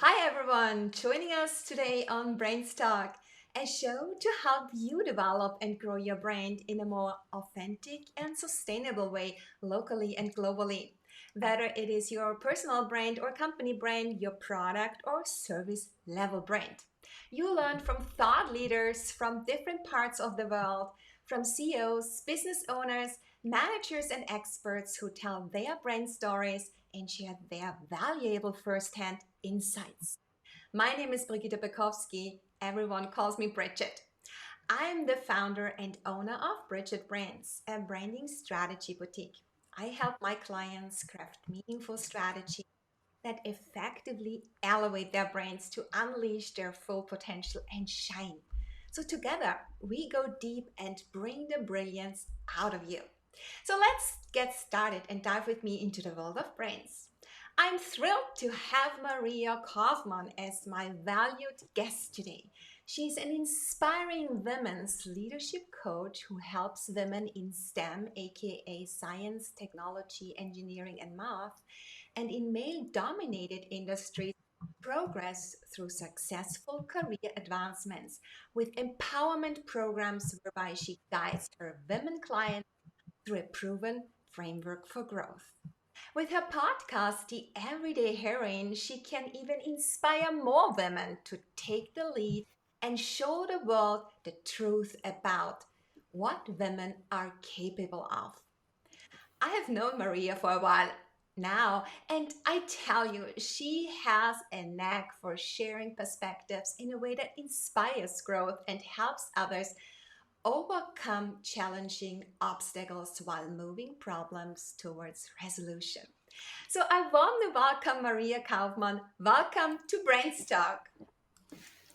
Hi everyone, joining us today on BrandsTalk, a show to help you develop and grow your brand in a more authentic and sustainable way, locally and globally. Whether it is your personal brand or company brand, your product or service level brand. You learn from thought leaders from different parts of the world, from CEOs, business owners, managers, and experts who tell their brand stories and share their valuable firsthand insights. My name is Brigitte Bojkowszky. Everyone calls me Bridget. I am the founder and owner of BridgetBrands, a branding strategy boutique. I help my clients craft meaningful strategy that effectively elevate their brands to unleash their full potential and shine. So, together, we go deep and bring the brilliance out of you. So, let's get started and dive with me into the world of brands. I'm thrilled to have Maria Kauffman as my valued guest today. She's an inspiring women's leadership coach who helps women in STEM, aka science, technology, engineering, and math, and in male dominated industries progress through successful career advancements with empowerment programs whereby she guides her women clients through a proven framework for growth. With her podcast, The Everyday Heroine, she can even inspire more women to take the lead and show the world the truth about what women are capable of. I have known Maria for a while now, and I tell you, she has a knack for sharing perspectives in a way that inspires growth and helps others overcome challenging obstacles while moving problems towards resolution. So I want to welcome Maria Kauffman. Welcome to BrandsTalk.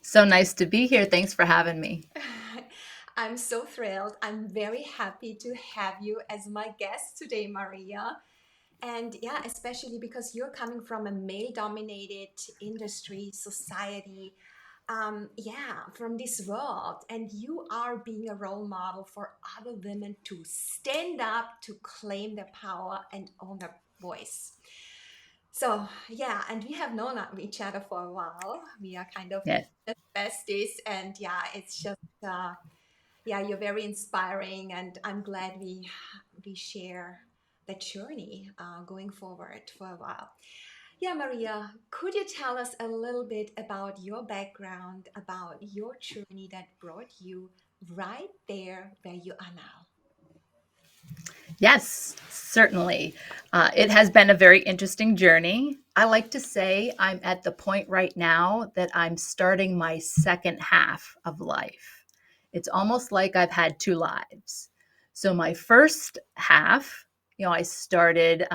So nice to be here. Thanks for having me. I'm so thrilled. I'm very happy to have you as my guest today, Maria. And yeah, especially because you're coming from a male dominated industry, society, yeah, from this world, and you are being a role model for other women to stand up, to claim their power and own their voice. So yeah, and we have known each other for a while. We are kind of Yes. besties, and yeah, it's just yeah, you're very inspiring, and I'm glad we share that journey going forward for a while. Yeah, Maria, could you tell us a little bit about your background, about your journey that brought you right there where you are now? Yes, certainly. It has been a very interesting journey. I like to say I'm at the point right now that I'm starting my second half of life. It's almost like I've had two lives. So, my first half, I started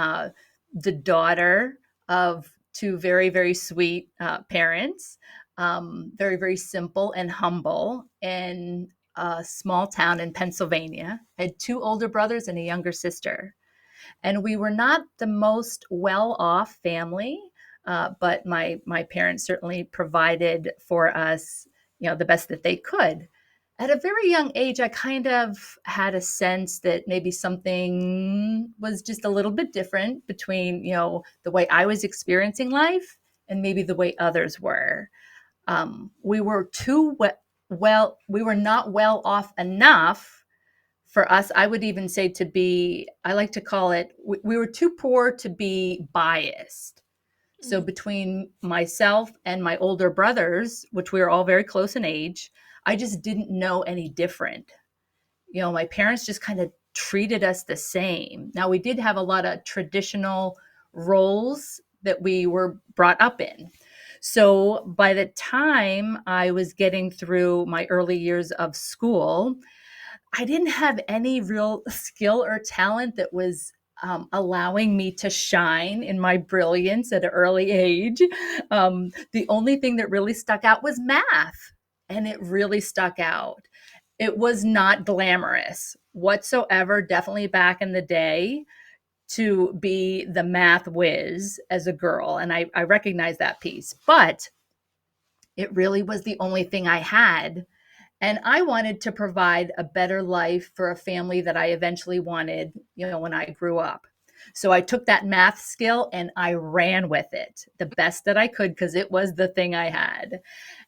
the daughter of two very, very sweet parents, very, very simple and humble. And a small town in Pennsylvania. I had two older brothers and a younger sister. And we were not the most well off family, but my parents certainly provided for us, the best that they could. At a very young age, I kind of had a sense that maybe something was just a little bit different between, the way I was experiencing life and maybe the way others were. We were we were not well off enough for us. I would even say to be, I like to call it, we were too poor to be biased. So Mm, between myself and my older brothers, which we were all very close in age, I just didn't know any different. My parents just kind of treated us the same. Now, we did have a lot of traditional roles that we were brought up in. So by the time I was getting through my early years of school, I didn't have any real skill or talent that was allowing me to shine in my brilliance at an early age. The only thing that really stuck out was math, and it really stuck out. It was not glamorous whatsoever, definitely back in the day, to be the math whiz as a girl. And I recognize that piece, but it really was the only thing I had. And I wanted to provide a better life for a family that I eventually wanted, when I grew up. So I took that math skill and I ran with it the best that I could because it was the thing I had.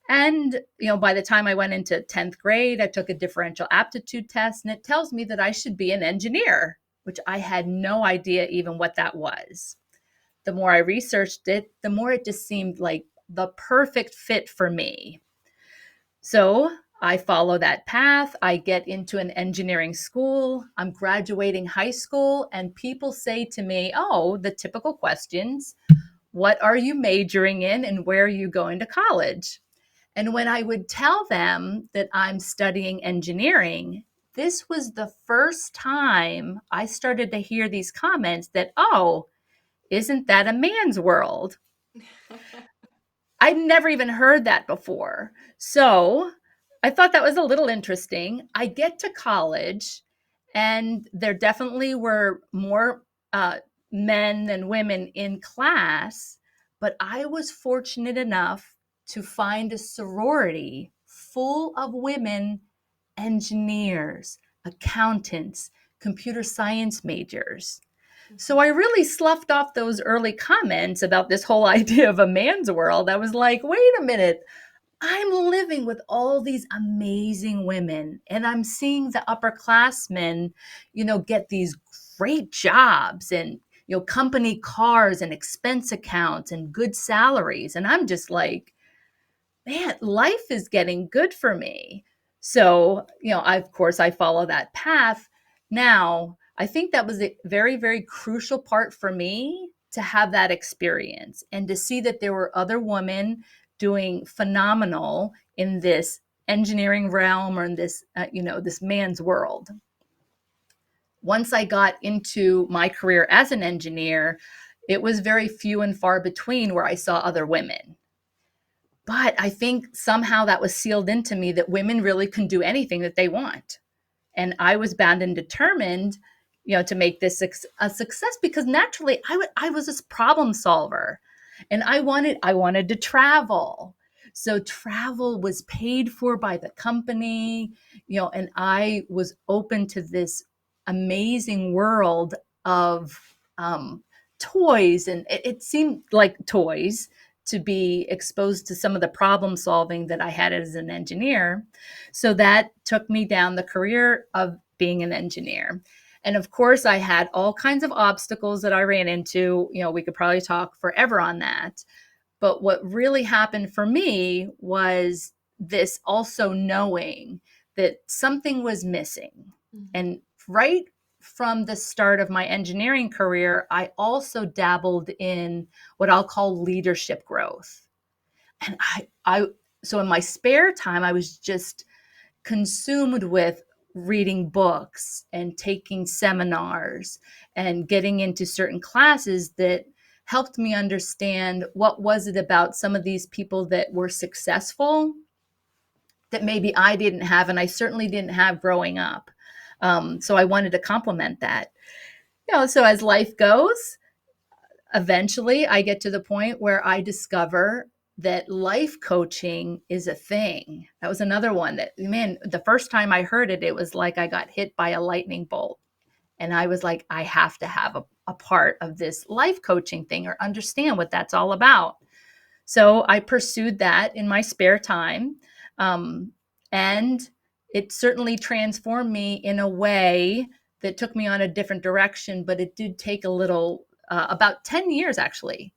And, by the time I went into 10th grade, I took a differential aptitude test and it tells me that I should be an engineer, which I had no idea even what that was. The more I researched it, the more it just seemed like the perfect fit for me. So I follow that path. I get into an engineering school. I'm graduating high school, and people say to me, oh, the typical questions: what are you majoring in and where are you going to college? And when I would tell them that I'm studying engineering, this was the first time I started to hear these comments that, oh, isn't that a man's world? I'd never even heard that before. So I thought that was a little interesting. I get to college, and there definitely were more men than women in class, but I was fortunate enough to find a sorority full of women engineers, accountants, computer science majors. So I really sloughed off those early comments about this whole idea of a man's world. I was like, wait a minute. I'm living with all these amazing women and I'm seeing the upperclassmen, get these great jobs and, company cars and expense accounts and good salaries. And I'm just like, man, life is getting good for me. So, of course, I follow that path. Now, I think that was a very, very crucial part for me to have that experience and to see that there were other women doing phenomenal in this engineering realm or in this, this man's world. Once I got into my career as an engineer, it was very few and far between where I saw other women. But I think somehow that was sealed into me that women really can do anything that they want. And I was bound and determined, to make this a success because naturally I was this problem solver and I wanted to travel. So travel was paid for by the company, and I was open to this amazing world of toys. And it seemed like toys to be exposed to some of the problem solving that I had as an engineer. So that took me down the career of being an engineer. And of course, I had all kinds of obstacles that I ran into. We could probably talk forever on that. But what really happened for me was this also knowing that something was missing. Mhm. And right from the start of my engineering career, I also dabbled in what I'll call leadership growth. And so in my spare time, I was just consumed with reading books and taking seminars and getting into certain classes that helped me understand what was it about some of these people that were successful that maybe I didn't have and I certainly didn't have growing up. So I wanted to complement that. So as life goes, eventually I get to the point where I discover that life coaching is a thing. That was another one that, man, the first time I heard it, it was like I got hit by a lightning bolt. And I was like, I have to have a part of this life coaching thing or understand what that's all about. So I pursued that in my spare time. Um, and it certainly transformed me in a way that took me on a different direction, but it did take a little, about 10 years actually,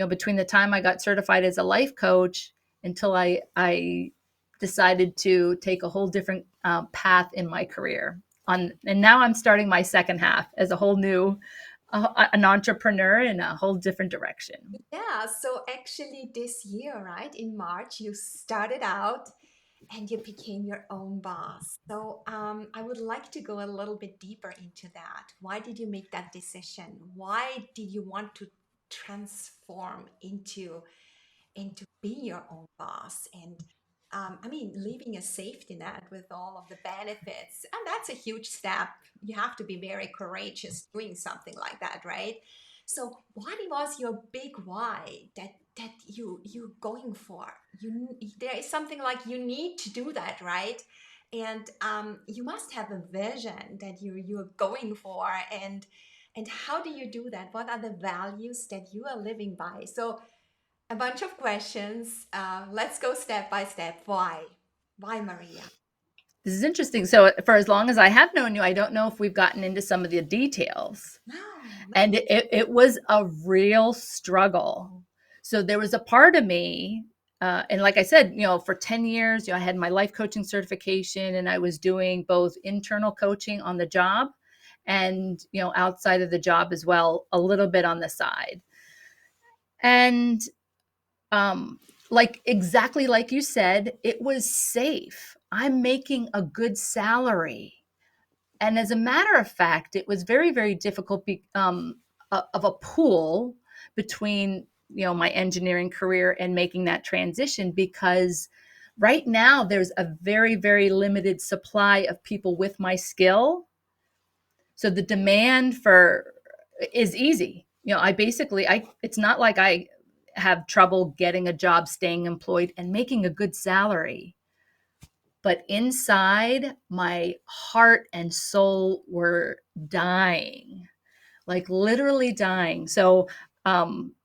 between the time I got certified as a life coach until I decided to take a whole different path in my career. And now I'm starting my second half as a whole new, an entrepreneur in a whole different direction. Yeah, so actually this year, right, in March, you started out and you became your own boss. So I would like to go a little bit deeper into that. Why did you make that decision? Why did you want to transform into being your own boss and I mean leaving a safety net with all of the benefits? And that's a huge step. You have to be very courageous doing something like that, right? So what was your big why that you going for? There is something like you need to do that, right? And you must have a vision that you're going for. And And how do you do that? What are the values that you are living by? So, a bunch of questions. Let's go step by step. Why? Why, Maria? This is interesting. So, for as long as I have known you, I don't know if we've gotten into some of the details. No, And no. it was a real struggle. So, there was a part of me, and like I said, for 10 years, I had my life coaching certification and I was doing both internal coaching on the job and, outside of the job as well, a little bit on the side. And um, like exactly like you said, it was safe. I'm making a good salary. And as a matter of fact, it was very, very difficult of a pool between, my engineering career and making that transition because right now there's a very, very limited supply of people with my skill. So the demand for is easy. I it's not like I have trouble getting a job, staying employed and making a good salary. But inside, my heart and soul were dying, like literally dying. So,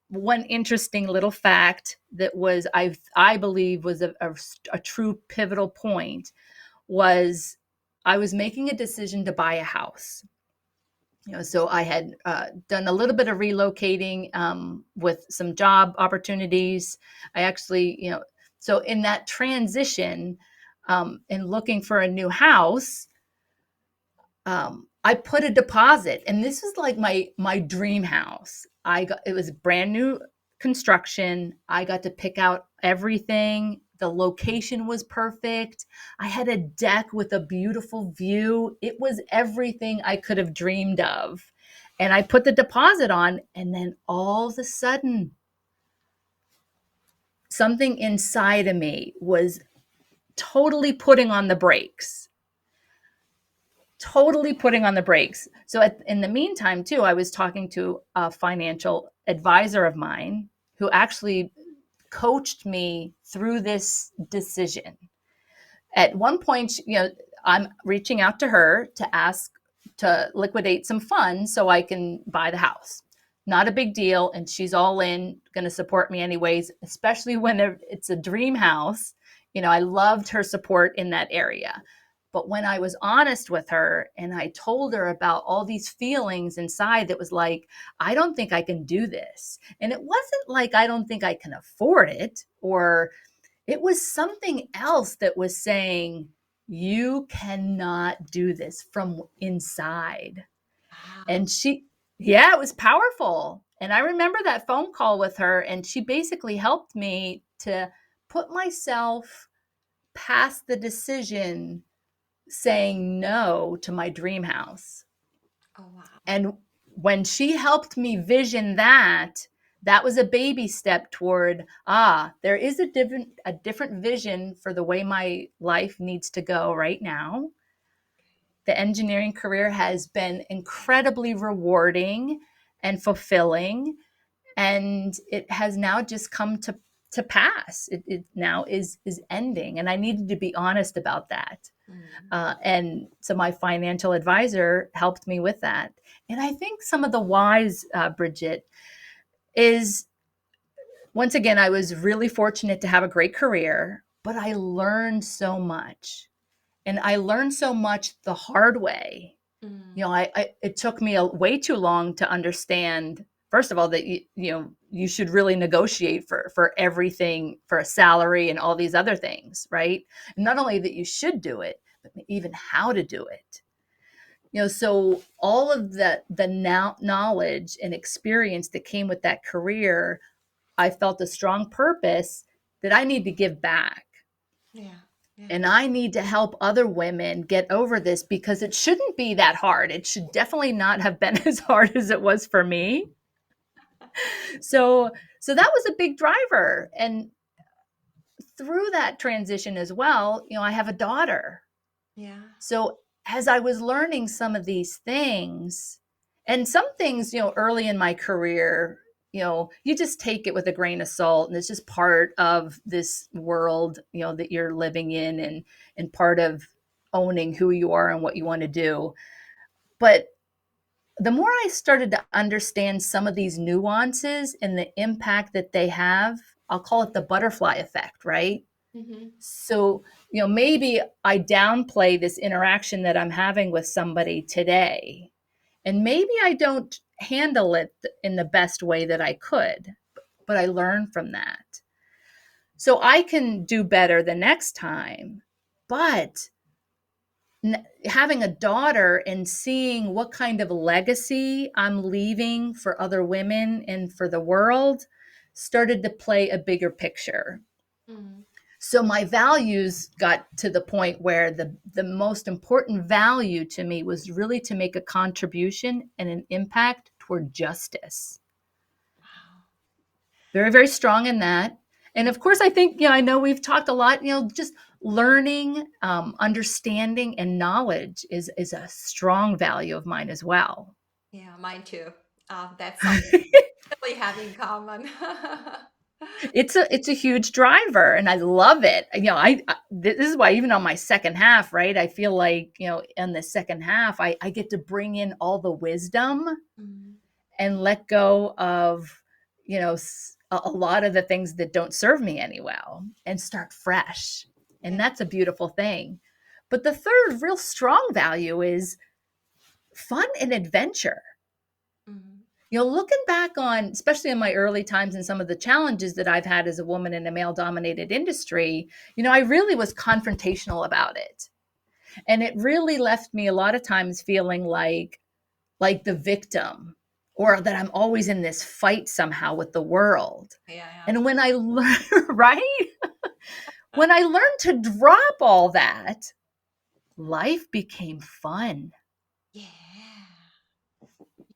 one interesting little fact that was I believe was a true pivotal point was I was making a decision to buy a house. So I had done a little bit of relocating with some job opportunities. I actually, so in that transition, in looking for a new house, I put a deposit, and this was like my dream house. It was brand new construction. I got to pick out everything. The location was perfect. I had a deck with a beautiful view. It was everything I could have dreamed of. And I put the deposit on, and then all of a sudden, something inside of me was totally putting on the brakes. Totally putting on the brakes. So in the meantime, too, I was talking to a financial advisor of mine who actually coached me through this decision. At one point, I'm reaching out to her to ask to liquidate some funds so I can buy the house. Not a big deal. And she's all in, going to support me anyways, especially when it's a dream house. I loved her support in that area. But when I was honest with her and I told her about all these feelings inside that was like, I don't think I can do this. And it wasn't like I don't think I can afford it, or it was something else that was saying, you cannot do this from inside. Wow. And yeah, it was powerful. And I remember that phone call with her, and she basically helped me to put myself past the decision saying no to my dream house. Oh, wow. And when she helped me vision that, that was a baby step toward, there is a different vision for the way my life needs to go right now. The engineering career has been incredibly rewarding and fulfilling, and it has now just come to pass. It now is ending, and I needed to be honest about that. Mm. And so my financial advisor helped me with that. And I think some of the whys, Bridget, is once again, I was really fortunate to have a great career, but I learned so much. And I learned so much the hard way. Mm. It took me way too long to understand, first of all, that you should really negotiate for everything, for a salary and all these other things, right? And not only that you should do it, but even how to do it. So all of the now knowledge and experience that came with that career, I felt a strong purpose that I need to give back. Yeah. Yeah. And I need to help other women get over this because it shouldn't be that hard. It should definitely not have been as hard as it was for me. So so that was a big driver. And through that transition as well, I have a daughter. Yeah. So as I was learning some of these things, and some things, early in my career, you just take it with a grain of salt, and it's just part of this world, that you're living in, and part of owning who you are and what you want to do. But the more I started to understand some of these nuances and the impact that they have, I'll call it the butterfly effect, right? Mm-hmm. So, maybe I downplay this interaction that I'm having with somebody today, and maybe I don't handle it in the best way that I could, but I learn from that. So I can do better the next time. But having a daughter and seeing what kind of legacy I'm leaving for other women and for the world started to play a bigger picture. Mm. So my values got to the point where the most important value to me was really to make a contribution and an impact toward justice. Wow. Very, very strong in that. And of course, I think, I know we've talked a lot, just learning, understanding, and knowledge is a strong value of mine as well. Yeah, mine too. That's something we have in common. It's a huge driver, and I love it. This is why even on my second half, right? I feel like, in the second half, I get to bring in all the wisdom Mm. and let go of, a lot of the things that don't serve me any well and start fresh. Yeah. And that's a beautiful thing. But the third real strong value is fun and adventure. Mm. Looking back on, especially in my early times and some of the challenges that I've had as a woman in a male dominated industry, I really was confrontational about it. And it really left me a lot of times feeling like the victim, or that I'm always in this fight somehow with the world. Yeah, yeah. And when I learned, right? When I learned to drop all that, life became fun, Yeah.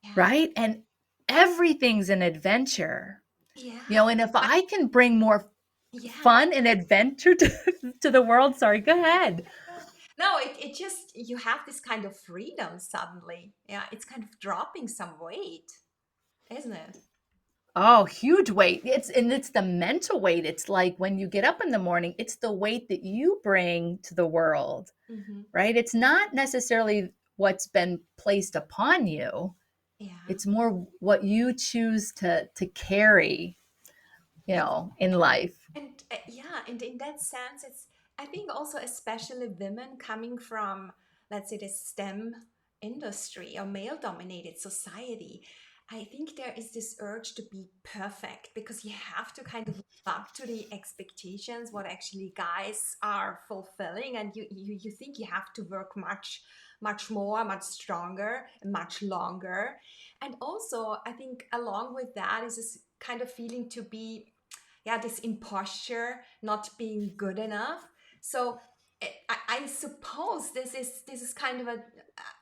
Yeah. right? And everything's an adventure. Yeah. And if I- I can bring more yeah. fun and adventure to the world, sorry, go ahead. No, it just, you have this kind of freedom suddenly. Yeah, it's kind of dropping some weight, isn't it? Oh, huge weight. It's the mental weight. It's like when you get up in the morning, it's the weight that you bring to the world, Mm-hmm. right? It's not necessarily what's been placed upon you. Yeah. It's more what you choose to carry, in life. And yeah, and in that sense, it's, I think also especially women coming from, let's say, the STEM industry or male dominated society. I think there is this urge to be perfect because you have to kind of live up to the expectations what actually guys are fulfilling, and you think you have to work much more, much stronger, and much longer. And also, I think along with that is this kind of feeling to be, yeah, this imposture, not being good enough. So I suppose this is kind of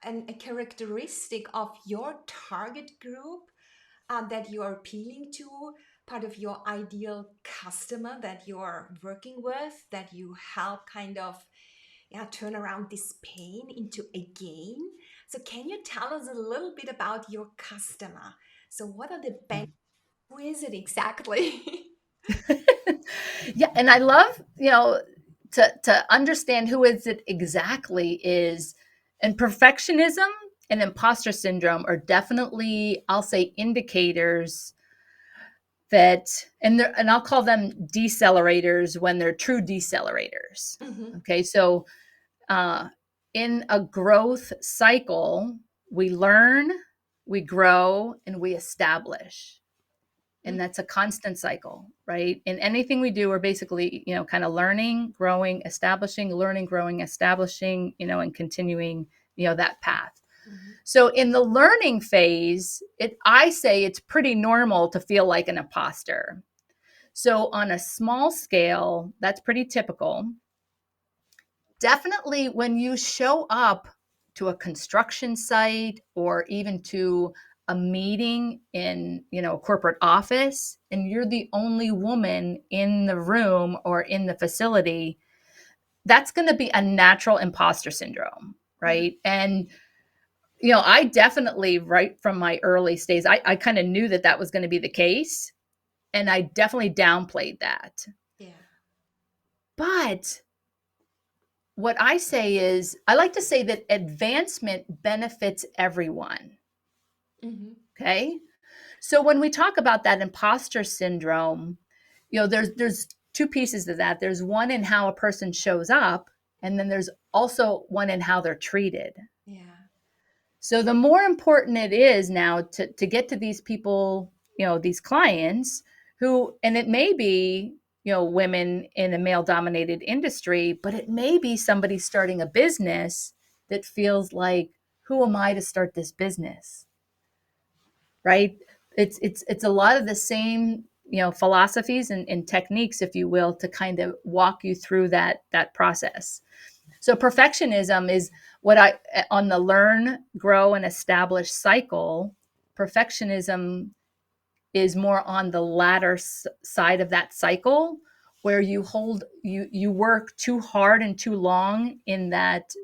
a characteristic of your target group, that you are appealing to, part of your ideal customer that you're working with, that you help kind of, yeah, turn around this pain into a gain. So can you tell us a little bit about your customer? So what are the benefits? Who is it exactly? Yeah, and I love, to understand who is it exactly is, and perfectionism and imposter syndrome are definitely, I'll say, indicators that, and I'll call them decelerators when they're true decelerators. Mhm. Okay, so uh, in a growth cycle, we learn, we grow, and we establish. And that's a constant cycle, right? In anything we do, we're basically, kind of learning, growing, establishing, learning, growing, establishing, and continuing, that path. Mhm. So in the learning phase, I say it's pretty normal to feel like an imposter. So on a small scale, that's pretty typical. Definitely when you show up to a construction site or even to a meeting in, a corporate office, and you're the only woman in the room or in the facility, that's going to be a natural imposter syndrome, Mhm. right? And I definitely, right from my early stages, I kind of knew that that was going to be the case, and I definitely downplayed that. Yeah. But what I say is, I like to say that advancement benefits everyone. Mm-hmm. Okay. So when we talk about that imposter syndrome, there's two pieces to that. There's one in how a person shows up, and then there's also one in how they're treated. Yeah. So the more important it is now to get to these people, these clients who, and it may be, women in a male dominated industry, but it may be somebody starting a business that feels like, who am I to start this business? Right? It's a lot of the same, philosophies and techniques, if you will, to kind of walk you through that process. So perfectionism is what I on the learn, grow, and establish cycle. Perfectionism is more on the latter side of that cycle, where you work too hard and too long in that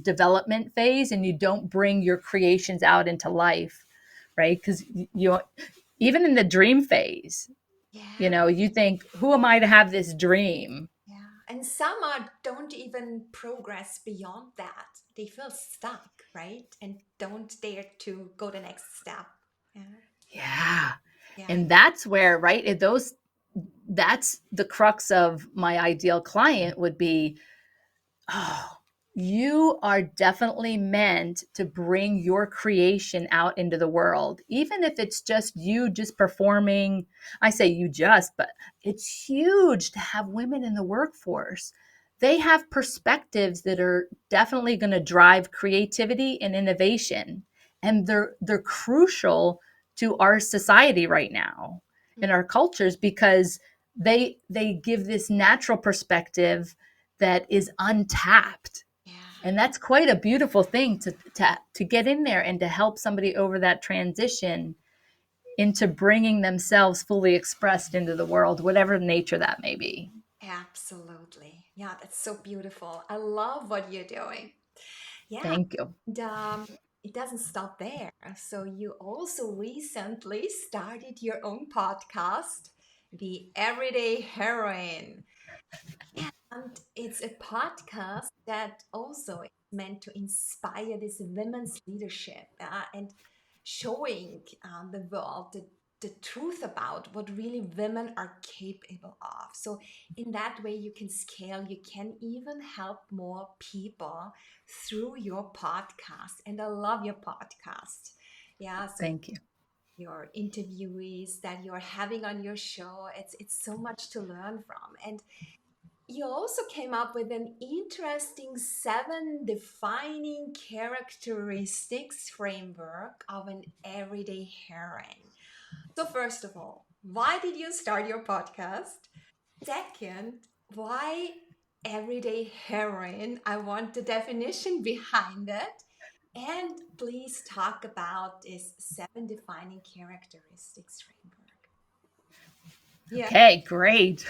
development phase, and you don't bring your creations out into life, right? Because you even in the dream phase, Yeah. you think, who am I to have this dream? Yeah. And some don't even progress beyond that. They feel stuck, right? And don't dare to go the next step. Yeah. Yeah. Yeah. And that's where, right, that's the crux of my ideal client would be, oh, you are definitely meant to bring your creation out into the world, even if it's just you just performing. I say you just, but it's huge to have women in the workforce. They have perspectives that are definitely going to drive creativity and innovation, and they're crucial to our society right now, in Mm. our cultures, because they give this natural perspective that is untapped. Yeah. And that's quite a beautiful thing to get in there and to help somebody over that transition into bringing themselves fully expressed into the world, whatever nature that may be. Absolutely. Yeah, that's so beautiful. I love what you're doing. Yeah. Thank you. And it doesn't stop there. So you also recently started your own podcast, The Everyday Heroine. And it's a podcast that also is meant to inspire this women's leadership, and showing the world the truth about what really women are capable of. So, in that way, you can scale, you can even help more people through your podcast. And I love your podcast. Yeah, so Thank you. your interviewees that you're having on your show, it's so much to learn from. And you also came up with an interesting seven defining characteristics framework of an everyday heroine. So, first of all, why did you start your podcast? Second, why everyday heroine? I want the definition behind it. And please talk about this seven defining characteristics framework. Yeah. Okay, great.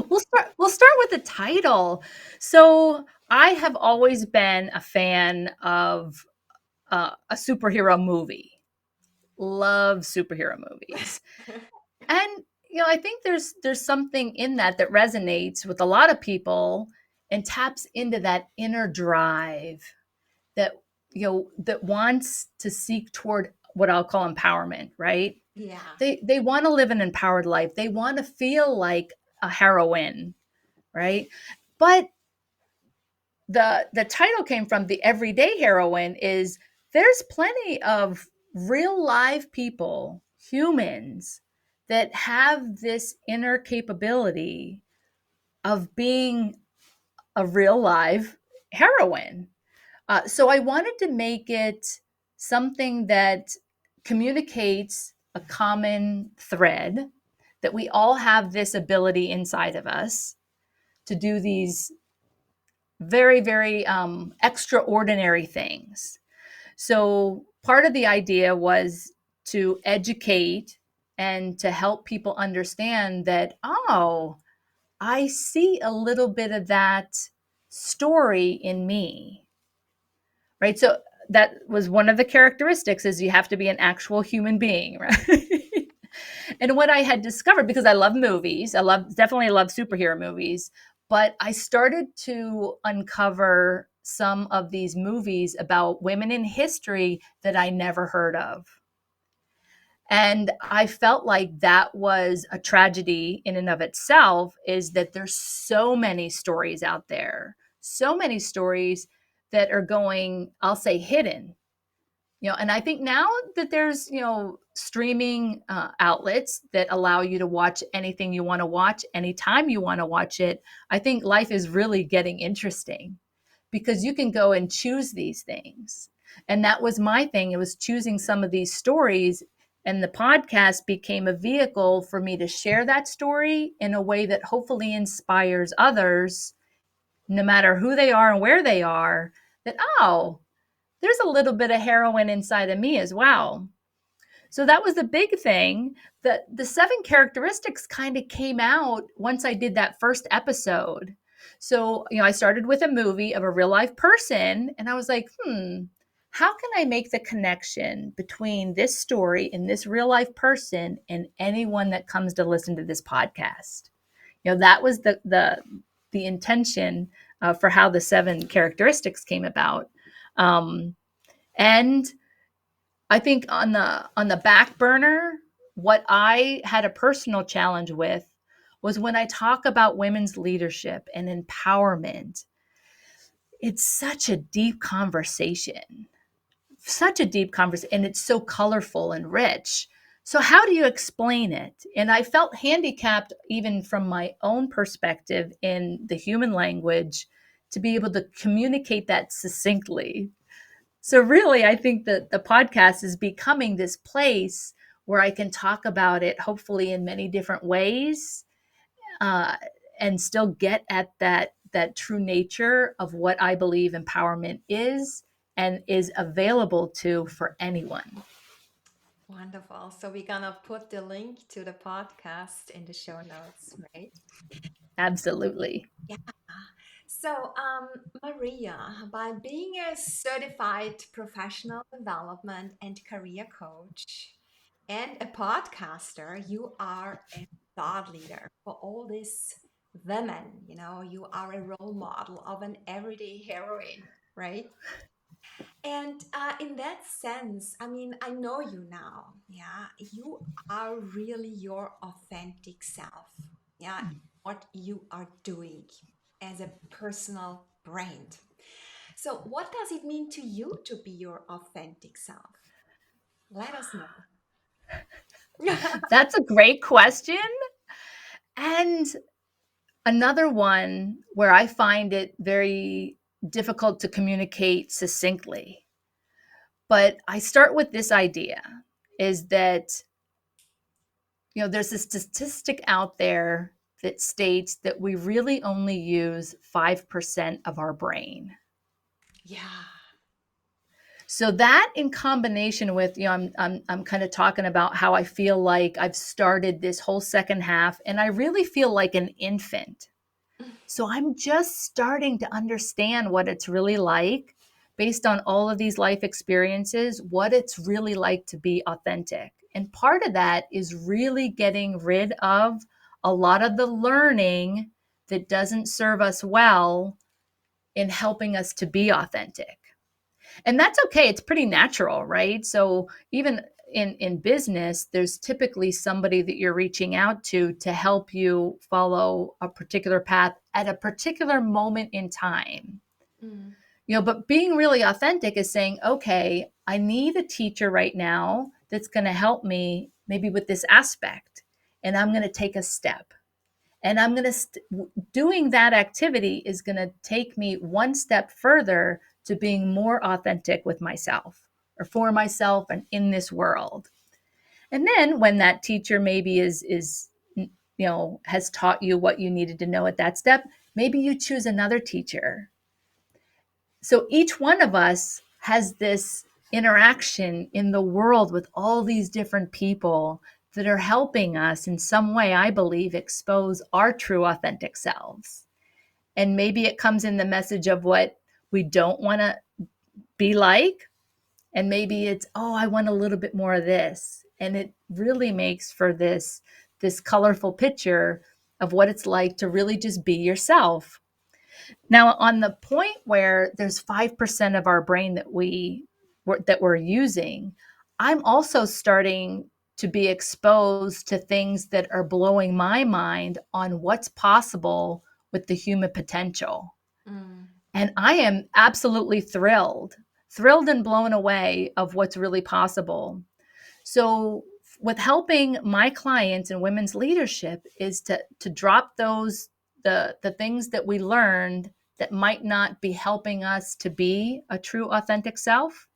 We'll start with the title. So I have always been a fan of a superhero movie. Love superhero movies. And I think there's something in that resonates with a lot of people and taps into that inner drive that that wants to seek toward what I'll call empowerment, right? Yeah. They want to live an empowered life. They want to feel like a heroine, right? But the title came from the everyday heroine. Is there's plenty of real live people, humans, that have this inner capability of being a real live heroine. So I wanted to make it something that communicates a common thread, that we all have this ability inside of us to do these very, very extraordinary things. So part of the idea was to educate and to help people understand that, oh, I see a little bit of that story in me, right? So that was one of the characteristics, is you have to be an actual human being, right? And what I had discovered, because I love movies, definitely love superhero movies, but I started to uncover some of these movies about women in history that I never heard of. And I felt like that was a tragedy in and of itself, is that there's so many stories out there, so many stories that are going, I'll say, hidden. And I think now that there's, streaming outlets that allow you to watch anything you want to watch anytime you want to watch it, I think life is really getting interesting because you can go and choose these things. And that was my thing. It was choosing some of these stories. And the podcast became a vehicle for me to share that story in a way that hopefully inspires others, no matter who they are and where they are, that, oh, there's a little bit of heroine inside of me as well. So that was the big thing. The seven characteristics kind of came out once I did that first episode. So, I started with a movie of a real life person, and I was like, how can I make the connection between this story and this real life person and anyone that comes to listen to this podcast? That was the intention for how the seven characteristics came about. And I think on the back burner, what I had a personal challenge with was when I talk about women's leadership and empowerment. It's such a deep conversation, and it's so colorful and rich. So how do you explain it? And I felt handicapped even from my own perspective in the human language to be able to communicate that succinctly. So really, I think that the podcast is becoming this place where I can talk about it, hopefully in many different ways, uh, and still get at that true nature of what I believe empowerment is and is available to for anyone. Wonderful. So we're gonna put the link to the podcast in the show notes, right? Absolutely. Yeah. So, Maria, by being a certified professional development and career coach and a podcaster, you are a thought leader for all these women. You are a role model of an everyday heroine, right? And in that sense, I mean, I know you now. Yeah. You are really your authentic self. Yeah. What you are doing as a personal brand. So, what does it mean to you to be your authentic self? Let us know. That's a great question. And another one where I find it very difficult to communicate succinctly. But I start with this idea is that, there's a statistic out there that states that we really only use 5% of our brain. Yeah. So that in combination with, I'm kind of talking about how I feel like I've started this whole second half and I really feel like an infant. So I'm just starting to understand what it's really like based on all of these life experiences, what it's really like to be authentic. And part of that is really getting rid of a lot of the learning that doesn't serve us well in helping us to be authentic. And that's okay. It's pretty natural, right? So even in business, there's typically somebody that you're reaching out to help you follow a particular path at a particular moment in time. Mm. But being really authentic is saying, okay, I need a teacher right now that's going to help me maybe with this aspect, and I'm going to take a step. And I'm going to, doing that activity is going to take me one step further to being more authentic with myself or for myself and in this world. And then when that teacher maybe is has taught you what you needed to know at that step, maybe you choose another teacher. So each one of us has this interaction in the world with all these different people that are helping us in some way, I believe, expose our true authentic selves. And maybe it comes in the message of what we don't want to be like. And maybe it's, oh, I want a little bit more of this. And it really makes for this colorful picture of what it's like to really just be yourself. Now, on the point where there's 5% of our brain that we're using, I'm also starting to be exposed to things that are blowing my mind on what's possible with the human potential. Mm. And I am absolutely thrilled and blown away of what's really possible. So with helping my clients in women's leadership is to drop those the things that we learned that might not be helping us to be a true authentic self,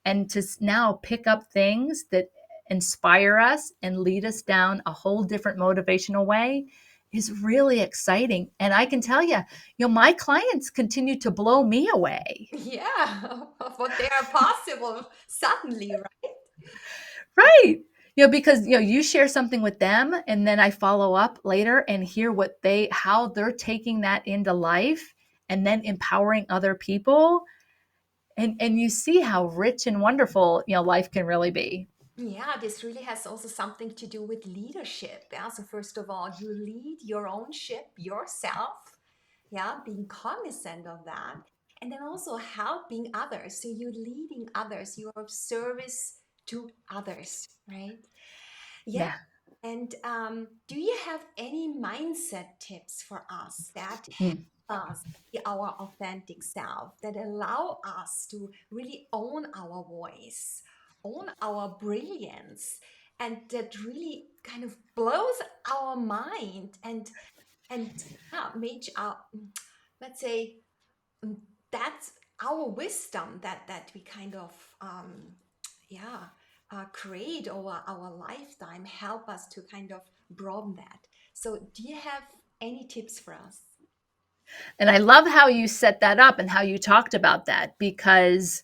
and to now pick up things that inspire us and lead us down a whole different motivational way is really exciting. And I can tell you, my clients continue to blow me away. Yeah, of what they are possible suddenly, right? Right. Because you share something with them and then I follow up later and hear how they're taking that into life and then empowering other people. And you see how rich and wonderful, life can really be. Yeah, this really has also something to do with leadership. Yeah, so first of all, you lead your own ship yourself. Yeah, being cognizant of that, and then also helping others. So you're leading others. You are of service to others, right? Yeah. Yeah. And do you have any mindset tips for us that Mm. help us be our authentic self, that allow us to really own our voice, own our brilliance, and that really kind of blows our mind and yeah, make our, let's say, mm, that's our wisdom that we kind of yeah create over our lifetime, help us to kind of broaden that. So do you have any tips for us? And I love how you set that up and how you talked about that, because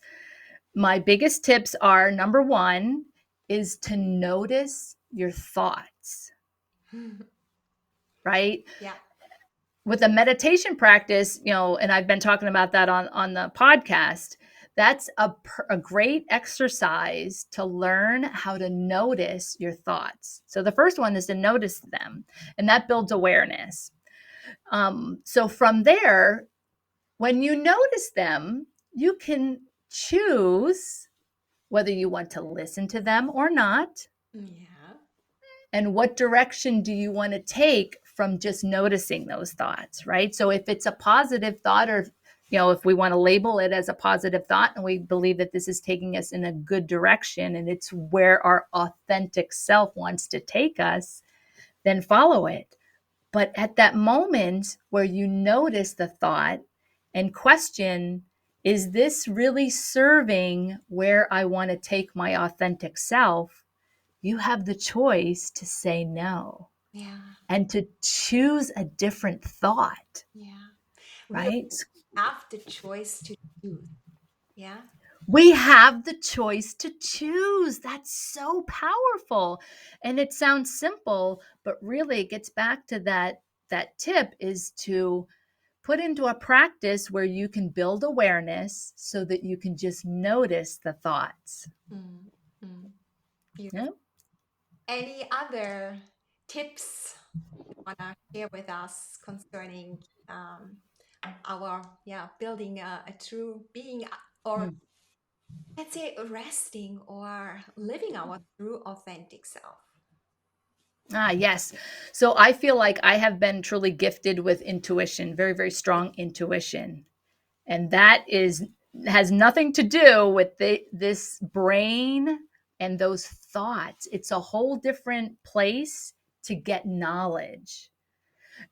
my biggest tips are, number one is to notice your thoughts, right? Yeah. With a meditation practice, and I've been talking about that on the podcast, that's a great exercise to learn how to notice your thoughts. So the first one is to notice them, and that builds awareness. So from there, when you notice them, you can choose whether you want to listen to them or not, Yeah. and what direction do you want to take from just noticing those thoughts, right? So if it's a positive thought, or if we want to label it as a positive thought and we believe that this is taking us in a good direction and it's where our authentic self wants to take us, then follow it. But at that moment where you notice the thought and question, is this really serving where I want to take my authentic self? You have the choice to say no Yeah. and to choose a different thought, Yeah. We right? have the choice to choose. Yeah. We have the choice to choose. That's so powerful. And it sounds simple, but really it gets back to that tip is to put into a practice where you can build awareness so that you can just notice the thoughts. Mm, mm. Yeah. Beautiful. Any other tips you want to share with us concerning our, yeah, building a true being, or Mm. let's say resting or living our true authentic self? Ah, yes. So I feel like I have been truly gifted with intuition, very, very strong intuition. And that has nothing to do with this brain and those thoughts. It's a whole different place to get knowledge.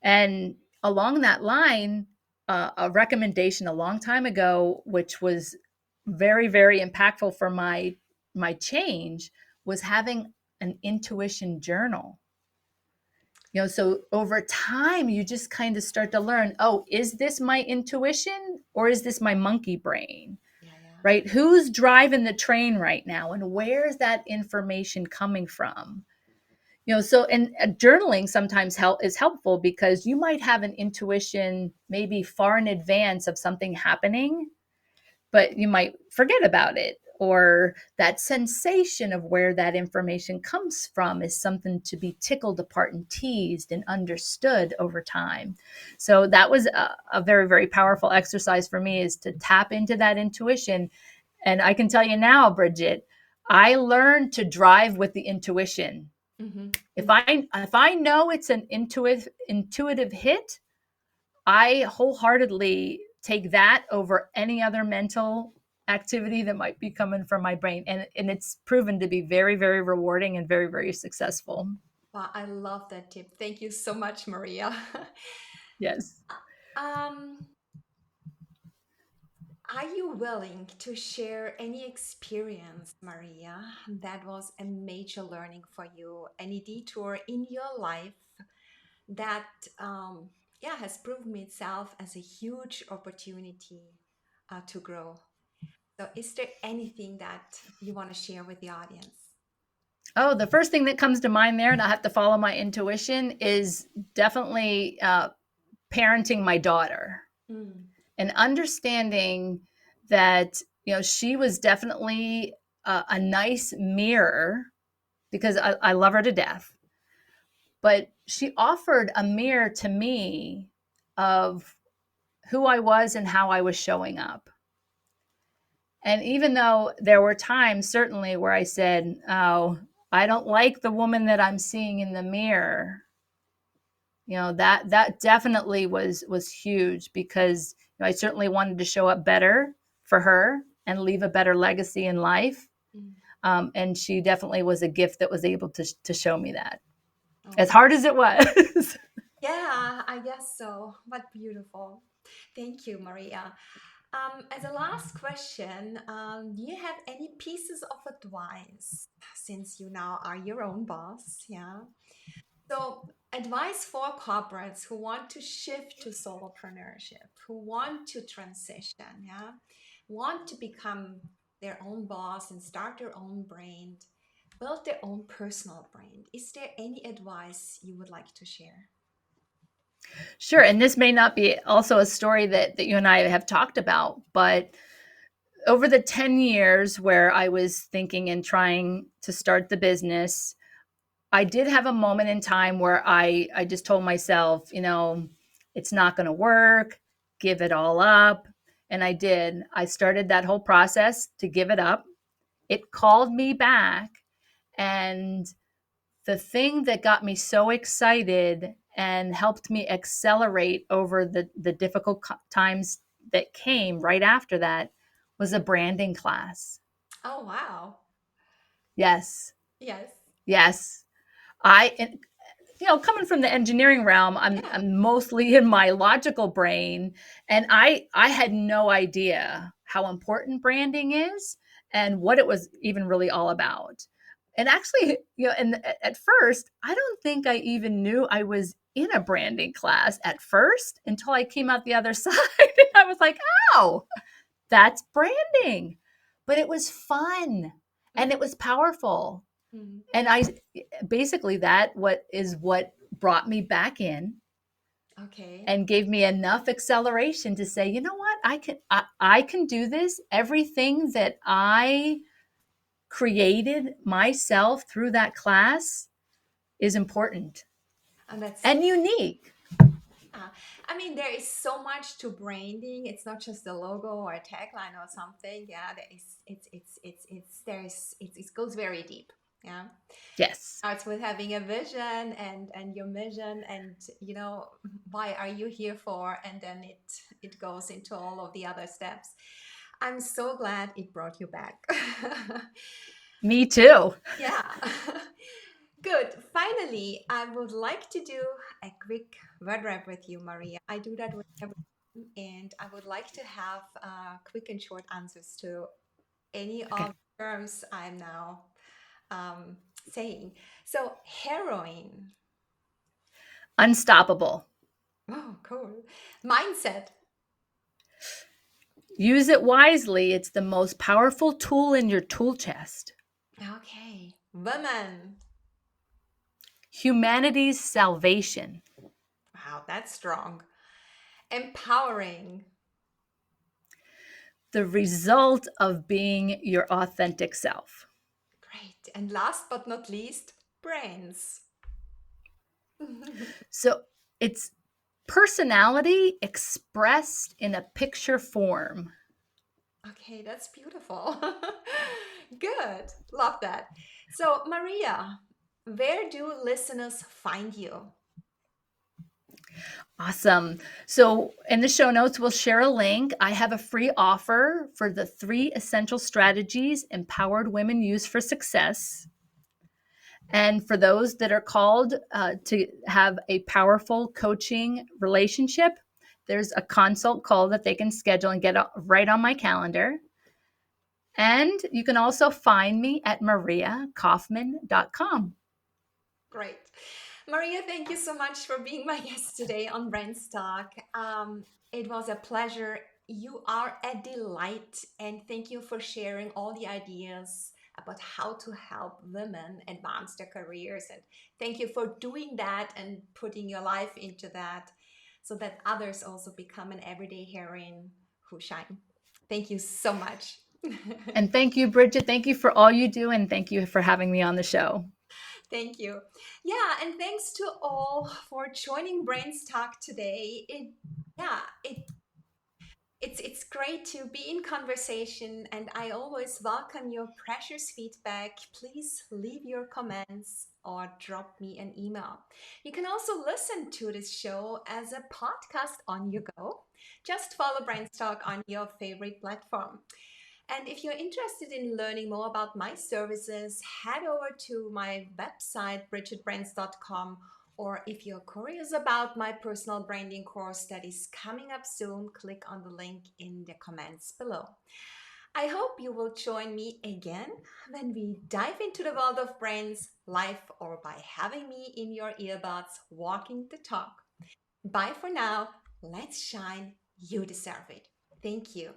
And along that line, a recommendation a long time ago, which was very, very impactful for my change, was having an intuition journal. So over time, you just kind of start to learn, oh, is this my intuition or is this my monkey brain? Yeah, yeah. Right? Who's driving the train right now and where's that information coming from? So and journaling sometimes is helpful because you might have an intuition maybe far in advance of something happening, but you might forget about it, or that sensation of where that information comes from is something to be tickled apart and teased and understood over time. So that was a very, very powerful exercise for me, is to tap into that intuition. And I can tell you now, Bridget, I learned to drive with the intuition. If Mm-hmm. I know it's an intuitive hit, I wholeheartedly take that over any other mental activity that might be coming from my brain. And it's proven to be very, very rewarding and very, very successful. Wow, I love that tip. Thank you so much, Maria. Yes. um, are you willing to share any experience, Maria, that was a major learning for you? Any detour in your life that, yeah, has proven itself as a huge opportunity to grow? So, is there anything that you want to share with the audience? Oh, the first thing that comes to mind there, and I have to follow my intuition, is definitely parenting my daughter Mm, and understanding that, she was definitely a nice mirror because I love her to death. But she offered a mirror to me of who I was and how I was showing up. And even though there were times certainly where I said, "Oh, I don't like the woman that I'm seeing in the mirror," that definitely was huge because I certainly wanted to show up better for her and leave a better legacy in life. mm. And she definitely was a gift that was able to show me that, Oh, as hard as it was. yeah, I guess so. But beautiful. Thank you, Maria. As a last question, do you have any pieces of advice since you now are your own boss? Yeah. So, advice for corporates who want to shift to solopreneurship, who want to transition, yeah, want to become their own boss and start their own brand, build their own personal brand. Is there any advice you would like to share? Sure. And this may not be also a story that you and I have talked about, but over the 10 years where I was thinking and trying to start the business, I did have a moment in time where I just told myself, it's not going to work, give it all up. And I did. I started that whole process to give it up. It called me back. And the thing that got me so excited and helped me accelerate over the difficult times that came right after that was a branding class. Oh, wow. Yes. Yes. Yes. I coming from the engineering realm, Yeah. I'm mostly in my logical brain, and I had no idea how important branding is and what it was even really all about. And actually, and at first, I don't think I even knew I was in a branding class at first until I came out the other side. And I was like, "Oh, that's branding." But it was fun and Mm, it was powerful. mm. And I basically what brought me back in Okay. and gave me enough acceleration to say, you know what, I can do this. Everything that I created myself through that class is important And that's, and unique. yeah. I mean, there is so much to branding. It's not just a logo or a tagline or something. Yeah, there is, it goes very deep. Yeah. Yes. Starts with having a vision and your mission and why are you here for, and then it goes into all of the other steps. I'm so glad it brought you back. Me too. Yeah. Good. Finally, I would like to do a quick word wrap with you, Maria. I do that with everyone, and I would like to have quick and short answers to any Okay. of the terms I'm now um, saying. So, heroine. Unstoppable. Oh, cool. Mindset. Use it wisely. It's the most powerful tool in your tool chest. Okay. Woman. Humanity's salvation. Wow, that's strong. Empowering. The result of being your authentic self. Great. And last but not least, brains. So it's personality expressed in a picture form. Okay, that's beautiful. Good. Love that. So, Maria, where do listeners find you? Awesome. So, in the show notes, we'll share a link. I have a free offer for the 3 essential strategies empowered women use for success. And for those that are called to have a powerful coaching relationship, there's a consult call that they can schedule and get right on my calendar. And you can also find me at mariakaufman.com. Great. Maria, thank you so much for being my guest today on BrandsTalk. It was a pleasure. You are a delight, and thank you for sharing all the ideas about how to help women advance their careers. And thank you for doing that and putting your life into that so that others also become an everyday heroine who shine. Thank you so much. And thank you, Bridget. Thank you for all you do. And thank you for having me on the show. Thank you. Yeah, and thanks to all for joining Brains Talk today. Yeah, it's great to be in conversation, and I always welcome your precious feedback. Please leave your comments or drop me an email. You can also listen to this show as a podcast on your go. Just follow Brains Talk on your favorite platform. And if you're interested in learning more about my services, head over to my website, BridgetBrands.com. Or if you're curious about my personal branding course that is coming up soon, click on the link in the comments below. I hope you will join me again when we dive into the world of brands, life, or by having me in your earbuds walking the talk. Bye for now. Let's shine. You deserve it. Thank you.